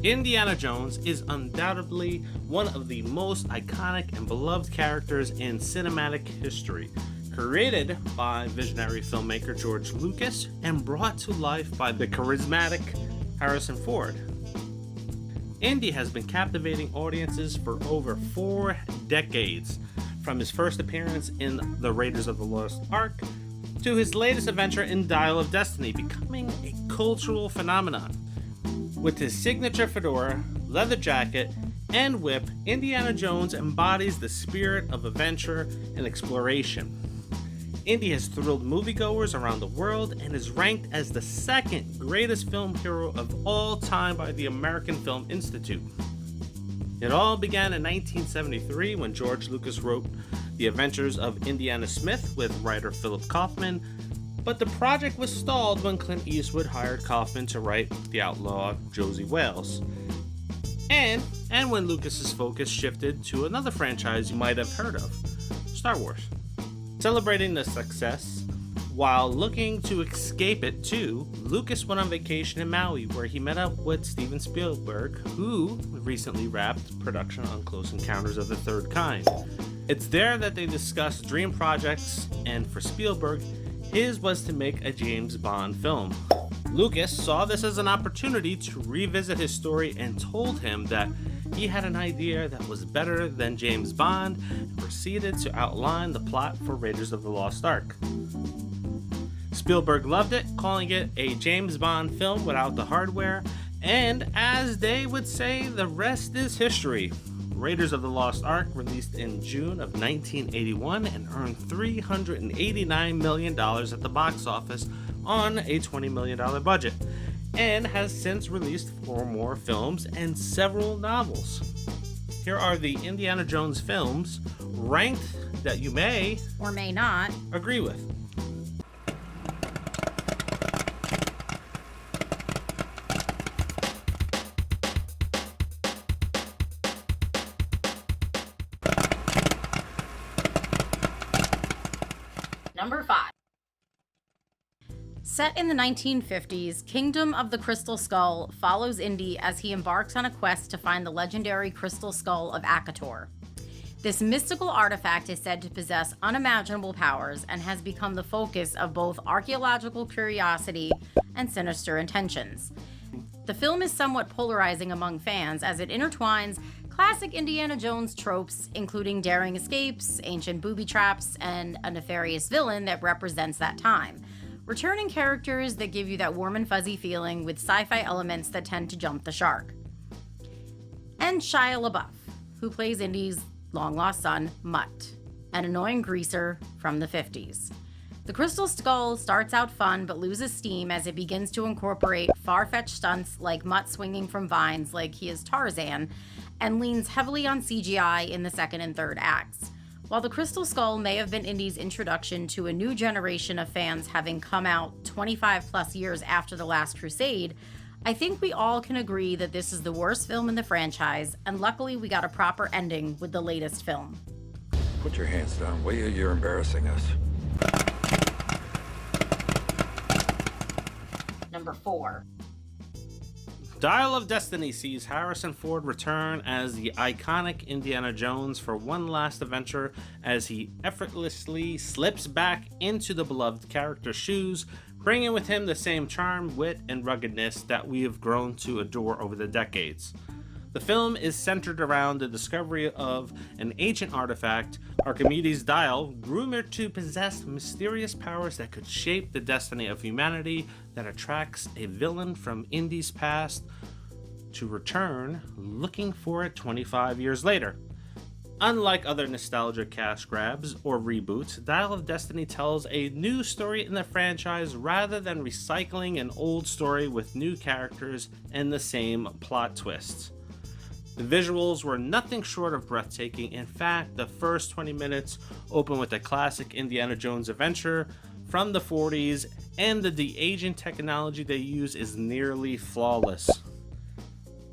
Indiana Jones is undoubtedly one of the most iconic and beloved characters in cinematic history, created by visionary filmmaker George Lucas and brought to life by the charismatic Harrison Ford. Indy has been captivating audiences for over 4 decades, from his first appearance in The Raiders of the Lost Ark to his latest adventure in Dial of Destiny, becoming a cultural phenomenon. With his signature fedora, leather jacket, and whip, Indiana Jones embodies the spirit of adventure and exploration. Indy has thrilled moviegoers around the world and is ranked as the second greatest film hero of all time by the American Film Institute. It all began in 1973 when George Lucas wrote The Adventures of Indiana Smith with writer Philip Kaufman, but the project was stalled when Clint Eastwood hired Kaufman to write The Outlaw Josie Wales. And when Lucas's focus shifted to another franchise you might have heard of, Star Wars. Celebrating the success, while looking to escape it too, Lucas went on vacation in Maui where he met up with Steven Spielberg, who recently wrapped production on Close Encounters of the Third Kind. It's there that they discussed dream projects, and for Spielberg, his was to make a James Bond film. Lucas saw this as an opportunity to revisit his story and told him that he had an idea that was better than James Bond and proceeded to outline the plot for Raiders of the Lost Ark. Spielberg loved it, calling it a James Bond film without the hardware, and as they would say, the rest is history. Raiders of the Lost Ark released in June of 1981 and earned $389 million at the box office on a $20 million budget, and has since released 4 more films and several novels. Here are the Indiana Jones films ranked that you may or may not agree with. Number 5. Set in the 1950s, Kingdom of the Crystal Skull follows Indy as he embarks on a quest to find the legendary Crystal Skull of Akator. This mystical artifact is said to possess unimaginable powers and has become the focus of both archaeological curiosity and sinister intentions. The film is somewhat polarizing among fans as it intertwines classic Indiana Jones tropes, including daring escapes, ancient booby traps, and a nefarious villain that represents that time. Returning characters that give you that warm and fuzzy feeling with sci-fi elements that tend to jump the shark. And Shia LaBeouf, who plays Indy's long-lost son, Mutt, an annoying greaser from the 50s. The Crystal Skull starts out fun but loses steam as it begins to incorporate far-fetched stunts like Mutt swinging from vines like he is Tarzan, and leans heavily on CGI in the second and third acts. While the Crystal Skull may have been Indy's introduction to a new generation of fans having come out 25 plus years after The Last Crusade, I think we all can agree that this is the worst film in the franchise, and luckily we got a proper ending with the latest film. Put your hands down, will you? You're embarrassing us. Number 4. Dial of Destiny sees Harrison Ford return as the iconic Indiana Jones for one last adventure as he effortlessly slips back into the beloved character's shoes, bringing with him the same charm, wit, and ruggedness that we have grown to adore over the decades. The film is centered around the discovery of an ancient artifact, Archimedes' dial, rumored to possess mysterious powers that could shape the destiny of humanity, that attracts a villain from Indy's past to return looking for it 25 years later. Unlike other nostalgia cash grabs or reboots, Dial of Destiny tells a new story in the franchise rather than recycling an old story with new characters and the same plot twists. The visuals were nothing short of breathtaking. In fact, the first 20 minutes open with a classic Indiana Jones adventure from the 40s, and the de-aging technology they use is nearly flawless.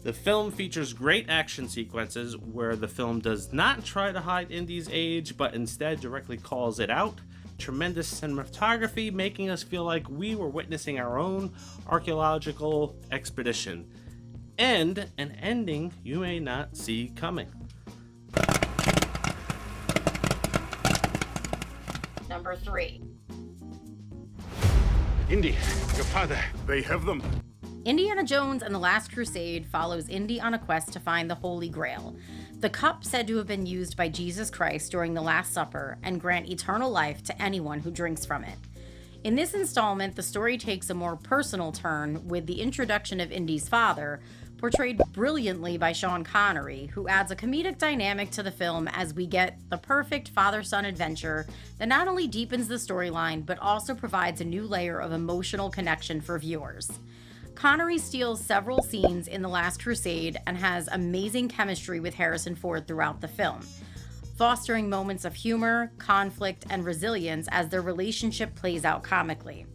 The film features great action sequences where the film does not try to hide Indy's age, but instead directly calls it out. Tremendous cinematography, making us feel like we were witnessing our own archaeological expedition. and an ending you may not see coming. Number 3. Indy, your father. They have them. Indiana Jones and the Last Crusade follows Indy on a quest to find the Holy Grail, the cup said to have been used by Jesus Christ during the Last Supper and grant eternal life to anyone who drinks from it. In this installment, the story takes a more personal turn with the introduction of Indy's father, portrayed brilliantly by Sean Connery, who adds a comedic dynamic to the film as we get the perfect father-son adventure that not only deepens the storyline, but also provides a new layer of emotional connection for viewers. Connery steals several scenes in The Last Crusade and has amazing chemistry with Harrison Ford throughout the film, fostering moments of humor, conflict, and resilience as their relationship plays out comically.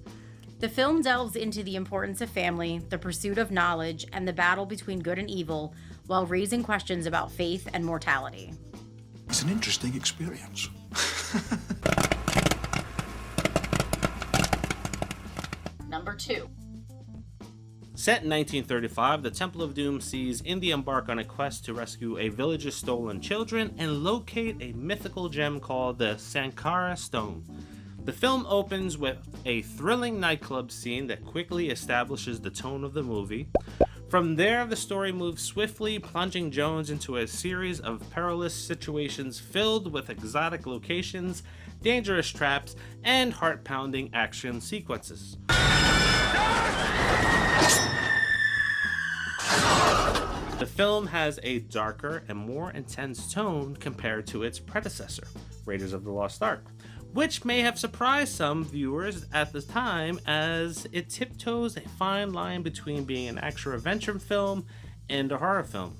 The film delves into the importance of family, the pursuit of knowledge, and the battle between good and evil, while raising questions about faith and mortality. It's an interesting experience. Number 2. Set in 1935, the Temple of Doom sees Indy embark on a quest to rescue a village's stolen children and locate a mythical gem called the Sankara Stone. The film opens with a thrilling nightclub scene that quickly establishes the tone of the movie. From there, the story moves swiftly, plunging Jones into a series of perilous situations filled with exotic locations, dangerous traps, and heart-pounding action sequences. The film has a darker and more intense tone compared to its predecessor, Raiders of the Lost Ark, which may have surprised some viewers at the time as it tiptoes a fine line between being an action-adventure film and a horror film.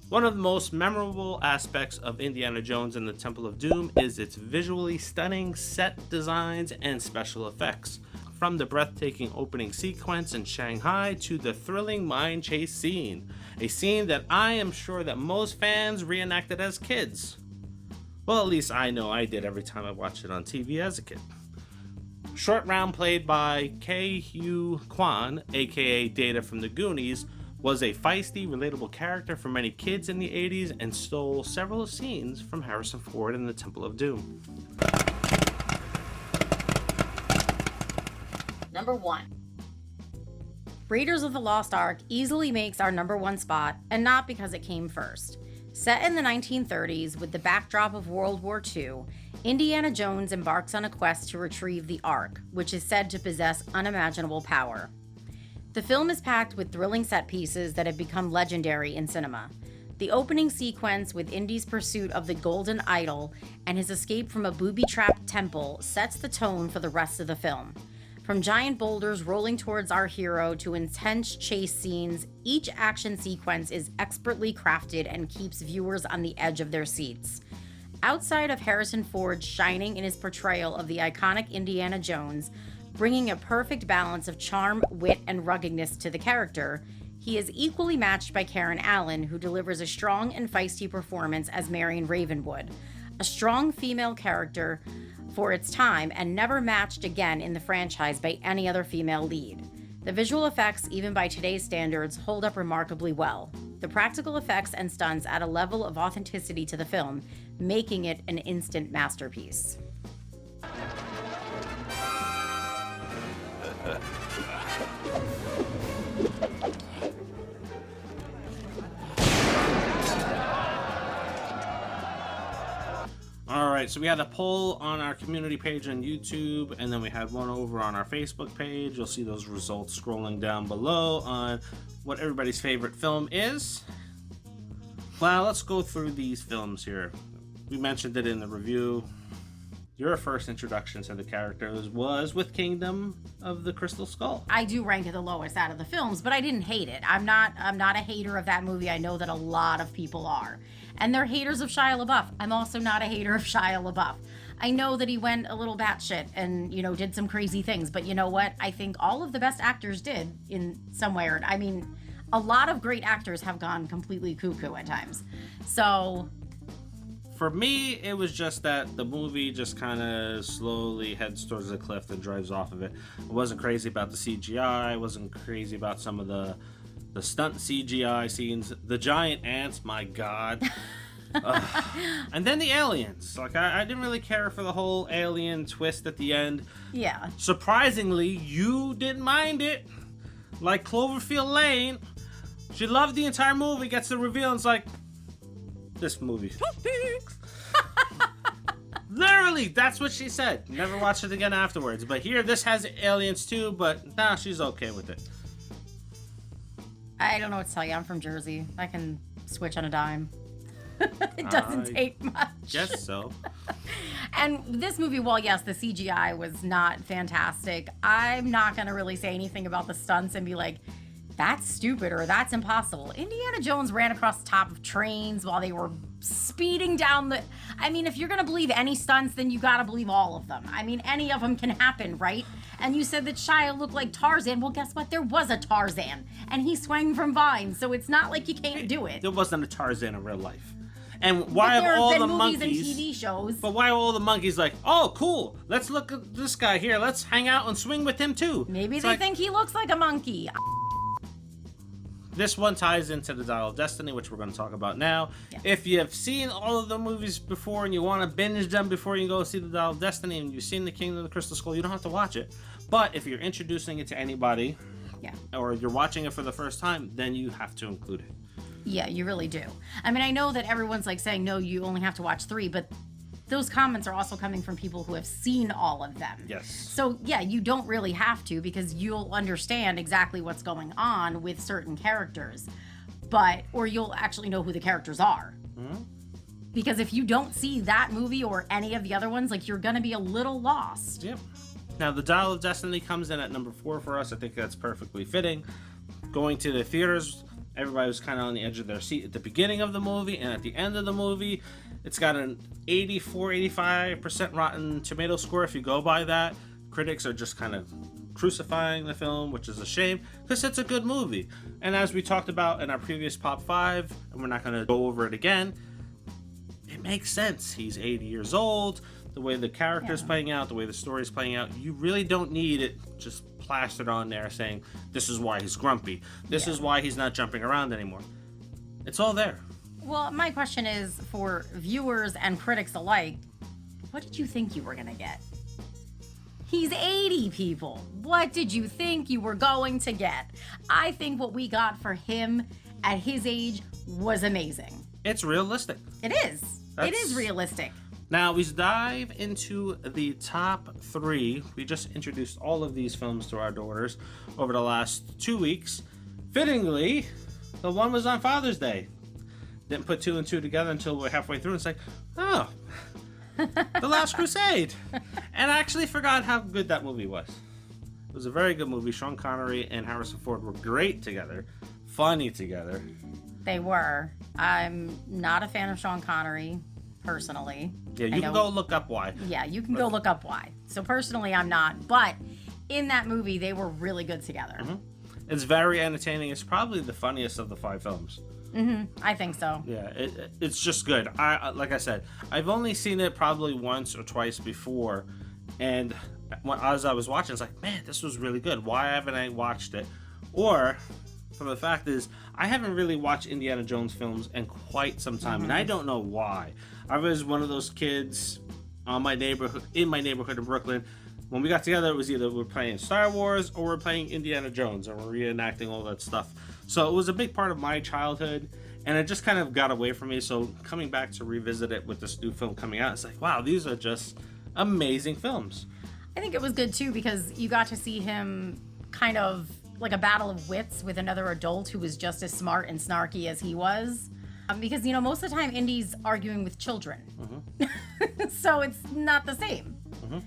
One of the most memorable aspects of Indiana Jones and the Temple of Doom is its visually stunning set designs and special effects. From the breathtaking opening sequence in Shanghai to the thrilling mine chase scene, a scene that I am sure that most fans reenacted as kids. Well, at least I know I did every time I watched it on TV as a kid. Short Round, played by Ke-Huy Quan, aka Data from the Goonies, was a feisty, relatable character for many kids in the 80s and stole several scenes from Harrison Ford in the Temple of Doom. Number 1. Raiders of the Lost Ark easily makes our number 1 spot, and not because it came first. Set in the 1930s with the backdrop of World War II, Indiana Jones embarks on a quest to retrieve the Ark, which is said to possess unimaginable power. The film is packed with thrilling set pieces that have become legendary in cinema. The opening sequence with Indy's pursuit of the Golden Idol and his escape from a booby-trapped temple sets the tone for the rest of the film. From giant boulders rolling towards our hero to intense chase scenes, each action sequence is expertly crafted and keeps viewers on the edge of their seats. Outside of Harrison Ford shining in his portrayal of the iconic Indiana Jones, bringing a perfect balance of charm, wit, and ruggedness to the character, he is equally matched by Karen Allen, who delivers a strong and feisty performance as Marion Ravenwood, a strong female character for its time and never matched again in the franchise by any other female lead. The visual effects, even by today's standards, hold up remarkably well. The practical effects and stunts add a level of authenticity to the film, making it an instant masterpiece. Alright, so we had a poll on our community page on YouTube, and then we had one over on our Facebook page. You'll see those results scrolling down below on what everybody's favorite film is. Well, let's go through these films here. We mentioned it in the review. Your first introduction to the characters was with Kingdom of the Crystal Skull. I do rank it the lowest out of the films, but I didn't hate it. I'm not a hater of that movie. I know that a lot of people are. And they're haters of Shia LaBeouf. I'm also not a hater of Shia LaBeouf. I know that he went a little batshit and, did some crazy things, but you know what? I think all of the best actors did in some way. I mean, a lot of great actors have gone completely cuckoo at times. So for me, it was just that the movie just kind of slowly heads towards the cliff and drives off of it. I wasn't crazy about the CGI. I wasn't crazy about some of the The stunt CGI scenes, the giant ants, my god. And then the aliens. Like, I didn't really care for the whole alien twist at the end. Yeah. Surprisingly, you didn't mind it. Like Cloverfield Lane, she loved the entire movie, gets the reveal, and it's like, this movie stinks. Literally, that's what she said. Never watched it again afterwards. But here, this has aliens too, but nah, she's okay with it. I don't know what to tell you. I'm from Jersey. I can switch on a dime. It doesn't take much. Guess so. And this movie, while yes, the CGI was not fantastic, I'm not going to really say anything about the stunts and be like, that's stupid or that's impossible. Indiana Jones ran across the top of trains while they were speeding down the... I mean, if you're going to believe any stunts, then you got to believe all of them. I mean, any of them can happen, right? And you said that Shia looked like Tarzan. Well, guess what? There was a Tarzan, and he swung from vines, so it's not like you can't do it. There wasn't a Tarzan in real life. And why have all the monkeys... There have been movies and TV shows. But why are all the monkeys like, oh, cool, let's look at this guy here. Let's hang out and swing with him, too. Maybe they think he looks like a monkey. This one ties into the Dial of Destiny, which we're going to talk about now. Yeah. If you've seen all of the movies before and you want to binge them before you go see the Dial of Destiny and you've seen the Kingdom of the Crystal Skull, you don't have to watch it. But if you're introducing it to anybody, or you're watching it for the first time, then you have to include it. Yeah, you really do. I mean, I know that everyone's like saying, no, you only have to watch 3, but those comments are also coming from people who have seen all of them. Yes. So, yeah, you don't really have to because you'll understand exactly what's going on with certain characters. Or you'll actually know who the characters are. Mm-hmm. Because if you don't see that movie or any of the other ones, like, you're going to be a little lost. Yep. Now, the Dial of Destiny comes in at number 4 for us. I think that's perfectly fitting. Going to the theaters, everybody was kind of on the edge of their seat at the beginning of the movie and at the end of the movie. It's got an 84-85% Rotten Tomato score if you go by that. Critics are just kind of crucifying the film, which is a shame because it's a good movie. And as we talked about in our previous Pop 5, and we're not going to go over it again, it makes sense. He's 80 years old. The way the character's playing out, the way the story's playing out, you really don't need it just plastered on there saying, this is why he's grumpy. This is why he's not jumping around anymore. It's all there. Well, my question is, for viewers and critics alike, what did you think you were going to get? He's 80, people. What did you think you were going to get? I think what we got for him at his age was amazing. It's realistic. It is. It is realistic. Now, we dive into the top 3. We just introduced all of these films to our daughters over the last 2 weeks. Fittingly, the one was on Father's Day. Didn't put 2 and 2 together until we're halfway through. And it's like, oh, The Last Crusade. And I actually forgot how good that movie was. It was a very good movie. Sean Connery and Harrison Ford were great together. Funny together. They were. I'm not a fan of Sean Connery, personally. Yeah, you can go look up why. Yeah, you can go look up why. So personally, I'm not. But in that movie, they were really good together. Mm-hmm. It's very entertaining. It's probably the funniest of the 5 films. Mm-hmm. I think so. Yeah, it's just good. Like I said, I've only seen it probably once or twice before. And as I was watching, it's like, man, this was really good. Why haven't I watched it? Or... from the fact is, I haven't really watched Indiana Jones films in quite some time, and I don't know why. I was one of those kids in my neighborhood in Brooklyn. When we got together, it was either we're playing Star Wars or we're playing Indiana Jones, and we're reenacting all that stuff. So it was a big part of my childhood, and it just kind of got away from me. So coming back to revisit it with this new film coming out, it's like, wow, these are just amazing films. I think it was good too because you got to see him kind of like a battle of wits with another adult who was just as smart and snarky as he was. Because, most of the time Indy's arguing with children. Mm-hmm. So it's not the same. Mm-hmm.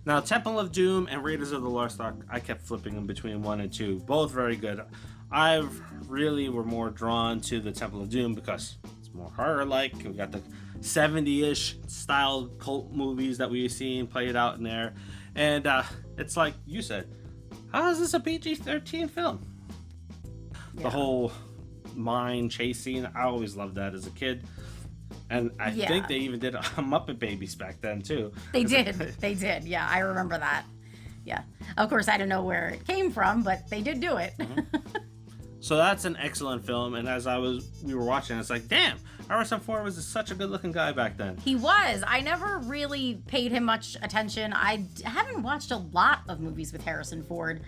Now, Temple of Doom and Raiders of the Lost Ark, I kept flipping them between 1 and 2. Both very good. I really were more drawn to the Temple of Doom because it's more horror-like. We got the 70-ish style cult movies that we've seen played out in there. And it's like you said, how is this a PG-13 film? Yeah. The whole mine chase scene, I always loved that as a kid. And I think they even did Muppet Babies back then, too. They did. They did. Yeah, I remember that. Yeah. Of course, I don't know where it came from, but they did do it. Mm-hmm. So that's an excellent film, and as we were watching, it's like, damn, Harrison Ford was such a good-looking guy back then. He was. I never really paid him much attention. I haven't watched a lot of movies with Harrison Ford.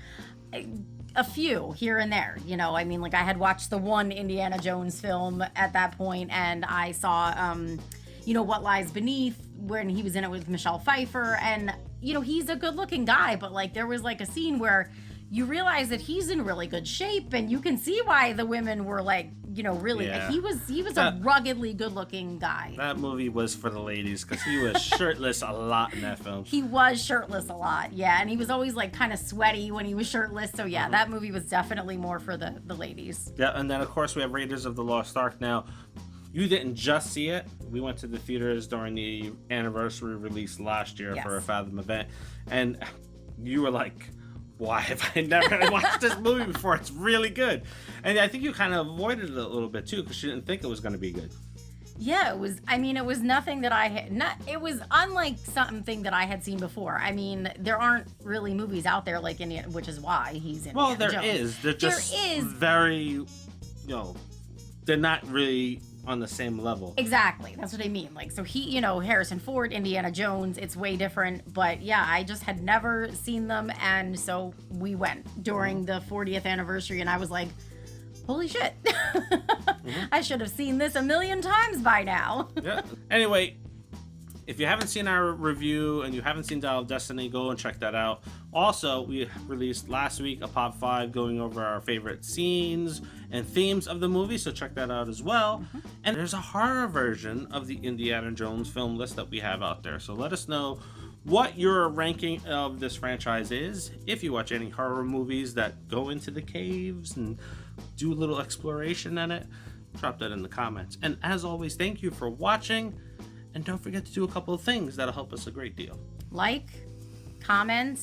A few here and there, you know. I mean, like, I had watched the one Indiana Jones film at that point, and I saw, What Lies Beneath, when he was in it with Michelle Pfeiffer, and, he's a good-looking guy, but, like, there was, like, a scene where you realize that he's in really good shape, and you can see why the women were like, really. Yeah. He was a ruggedly good-looking guy. That movie was for the ladies because he was shirtless a lot in that film. He was shirtless a lot, yeah, and he was always like kind of sweaty when he was shirtless. So yeah, that movie was definitely more for the ladies. Yeah, and then of course we have Raiders of the Lost Ark. Now, you didn't just see it. We went to the theaters during the anniversary release last year for a Fathom event, and you were like, why have I never watched this movie before? It's really good. And I think you kind of avoided it a little bit too because you didn't think it was going to be good. Yeah, it was nothing that I had, it was unlike something that I had seen before. I mean, there aren't really movies out there like Indiana, which is why he's in Indiana Jones. Is. They're just very, they're not really on the same level. Exactly. That's what I mean. Like, so he, Harrison Ford, Indiana Jones, it's way different. But yeah, I just had never seen them. And so we went during the 40th anniversary and I was like, holy shit. I should have seen this a million times by now. Yeah. Anyway, if you haven't seen our review and you haven't seen Dial of Destiny, go and check that out. Also, we released last week a Pop 5 going over our favorite scenes and themes of the movie, so check that out as well. And there's a horror version of the Indiana Jones film list that we have out there. So let us know what your ranking of this franchise is. If you watch any horror movies that go into the caves and do a little exploration in it, drop that in the comments. And as always, thank you for watching. And don't forget to do a couple of things that'll help us a great deal. Like, comment,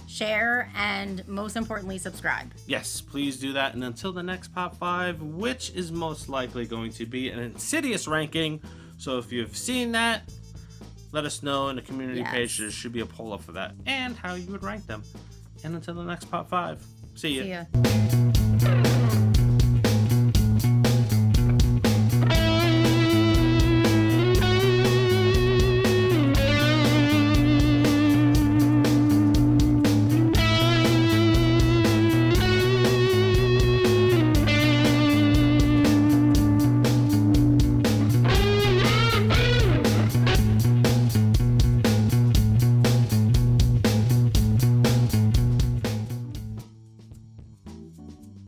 share, and most importantly, subscribe. Yes, please do that. And until the next Pop 5, which is most likely going to be an Insidious ranking. So if you've seen that, let us know in the community page. There should be a poll up for that. And how you would rank them. And until the next Pop 5, see ya. See ya.